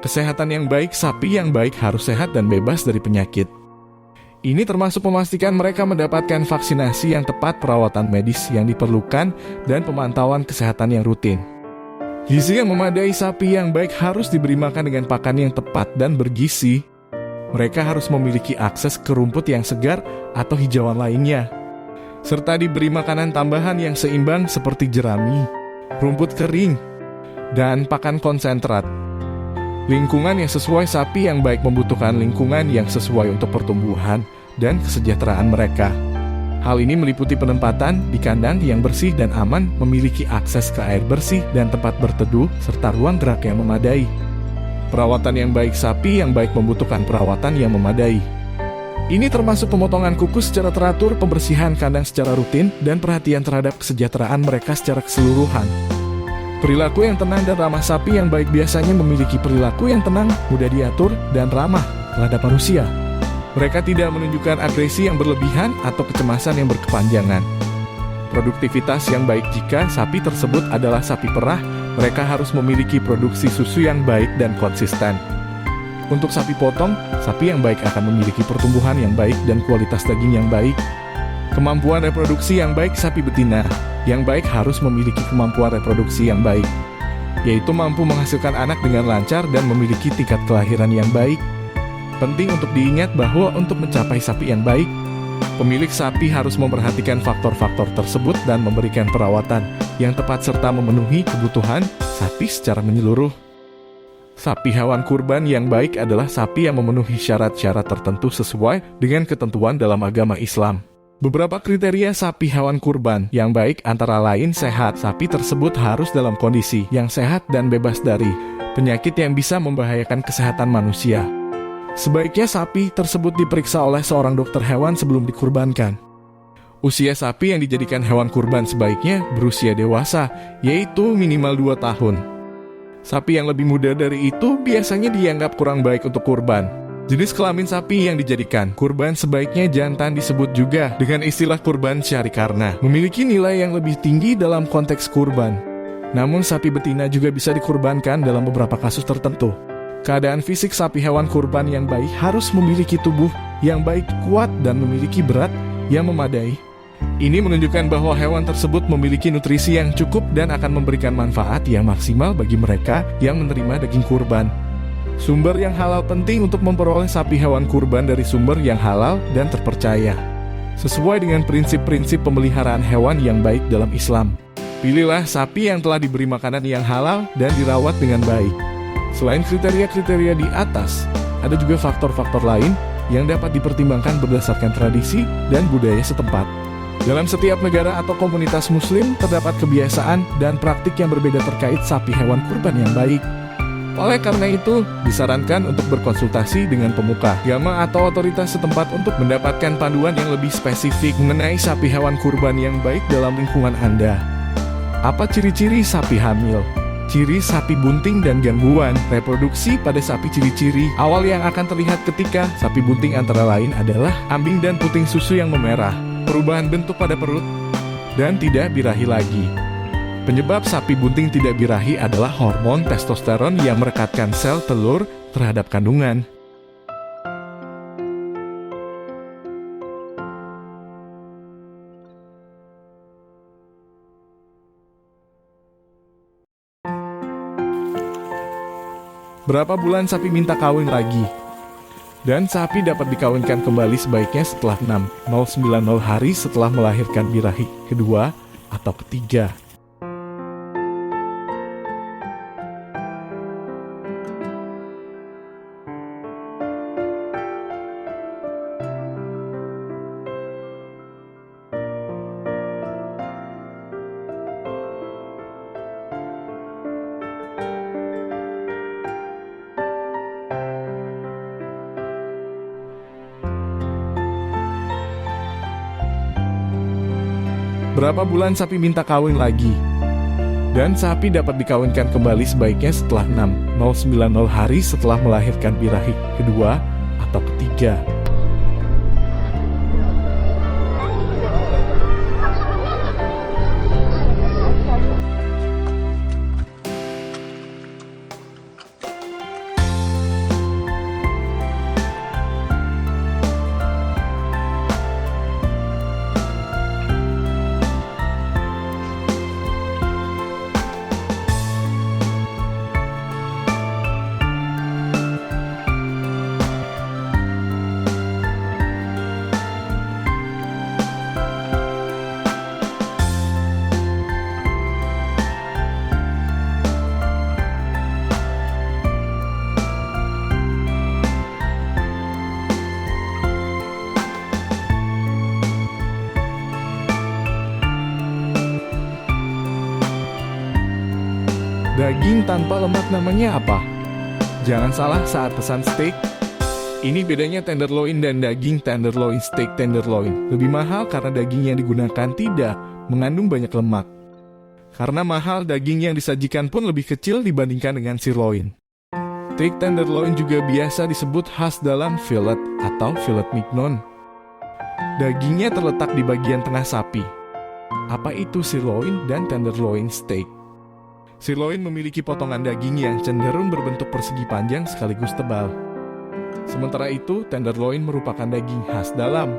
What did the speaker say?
Kesehatan yang baik, sapi yang baik harus sehat dan bebas dari penyakit. Ini termasuk memastikan mereka mendapatkan vaksinasi yang tepat, perawatan medis yang diperlukan, dan pemantauan kesehatan yang rutin. Gizi yang memadai, sapi yang baik harus diberi makan dengan pakan yang tepat dan bergizi. Mereka harus memiliki akses ke rumput yang segar atau hijauan lainnya, serta diberi makanan tambahan yang seimbang seperti jerami, rumput kering, dan pakan konsentrat. Lingkungan yang sesuai, sapi yang baik membutuhkan lingkungan yang sesuai untuk pertumbuhan dan kesejahteraan mereka. Hal ini meliputi penempatan di kandang yang bersih dan aman, memiliki akses ke air bersih dan tempat berteduh, serta ruang gerak yang memadai. Perawatan yang baik, sapi yang baik membutuhkan perawatan yang memadai. Ini termasuk pemotongan kuku secara teratur, pembersihan kandang secara rutin, dan perhatian terhadap kesejahteraan mereka secara keseluruhan. Perilaku yang tenang dan ramah, sapi yang baik biasanya memiliki perilaku yang tenang, mudah diatur, dan ramah terhadap manusia. Mereka tidak menunjukkan agresi yang berlebihan atau kecemasan yang berkepanjangan. Produktivitas yang baik, jika sapi tersebut adalah sapi perah, mereka harus memiliki produksi susu yang baik dan konsisten. Untuk sapi potong, sapi yang baik akan memiliki pertumbuhan yang baik dan kualitas daging yang baik. Kemampuan reproduksi yang baik, sapi betina yang baik harus memiliki kemampuan reproduksi yang baik, yaitu mampu menghasilkan anak dengan lancar dan memiliki tingkat kelahiran yang baik. Penting untuk diingat bahwa untuk mencapai sapi yang baik, pemilik sapi harus memperhatikan faktor-faktor tersebut dan memberikan perawatan yang tepat serta memenuhi kebutuhan sapi secara menyeluruh. Sapi hewan kurban yang baik adalah sapi yang memenuhi syarat-syarat tertentu sesuai dengan ketentuan dalam agama Islam. Beberapa kriteria sapi hewan kurban yang baik antara lain sehat. Sapi tersebut harus dalam kondisi yang sehat dan bebas dari penyakit yang bisa membahayakan kesehatan manusia. Sebaiknya sapi tersebut diperiksa oleh seorang dokter hewan sebelum dikurbankan. Usia sapi yang dijadikan hewan kurban sebaiknya berusia dewasa, yaitu minimal 2 tahun. Sapi yang lebih muda dari itu biasanya dianggap kurang baik untuk kurban. Jenis kelamin sapi yang dijadikan kurban sebaiknya jantan, disebut juga dengan istilah kurban syari karena memiliki nilai yang lebih tinggi dalam konteks kurban. Namun sapi betina juga bisa dikurbankan dalam beberapa kasus tertentu. Keadaan fisik sapi hewan kurban yang baik harus memiliki tubuh yang baik, kuat, dan memiliki berat yang memadai. Ini menunjukkan bahwa hewan tersebut memiliki nutrisi yang cukup dan akan memberikan manfaat yang maksimal bagi mereka yang menerima daging kurban. Sumber yang halal penting untuk memperoleh sapi hewan kurban dari sumber yang halal dan terpercaya, sesuai dengan prinsip-prinsip pemeliharaan hewan yang baik dalam Islam. Pilihlah sapi yang telah diberi makanan yang halal dan dirawat dengan baik. Selain kriteria-kriteria di atas, ada juga faktor-faktor lain yang dapat dipertimbangkan berdasarkan tradisi dan budaya setempat. Dalam setiap negara atau komunitas muslim, terdapat kebiasaan dan praktik yang berbeda terkait sapi hewan kurban yang baik. Oleh karena itu, disarankan untuk berkonsultasi dengan pemuka agama atau otoritas setempat untuk mendapatkan panduan yang lebih spesifik mengenai sapi hewan kurban yang baik dalam lingkungan Anda. Apa ciri-ciri sapi hamil? Ciri sapi bunting dan gangguan reproduksi pada sapi. Ciri-ciri awal yang akan terlihat ketika sapi bunting antara lain adalah ambing dan puting susu yang memerah, perubahan bentuk pada perut, dan tidak birahi lagi. Penyebab sapi bunting tidak birahi adalah hormon testosteron yang merekatkan sel telur terhadap kandungan. Berapa bulan sapi minta kawin lagi? Dan sapi dapat dikawinkan kembali sebaiknya setelah 6090 hari setelah melahirkan birahi kedua atau ketiga. Berapa bulan sapi minta kawin lagi? Dan sapi dapat dikawinkan kembali sebaiknya setelah 6090 hari setelah melahirkan birahi kedua atau ketiga. Daging tanpa lemak namanya apa? Jangan salah saat pesan steak. Ini bedanya tenderloin dan daging tenderloin steak tenderloin. Lebih mahal karena daging yang digunakan tidak mengandung banyak lemak. Karena mahal, daging yang disajikan pun lebih kecil dibandingkan dengan sirloin. Steak tenderloin juga biasa disebut khas dalam fillet atau fillet mignon. Dagingnya terletak di bagian tengah sapi. Apa itu sirloin dan tenderloin steak? Sirloin memiliki potongan daging yang cenderung berbentuk persegi panjang sekaligus tebal. Sementara itu, tenderloin merupakan daging khas dalam.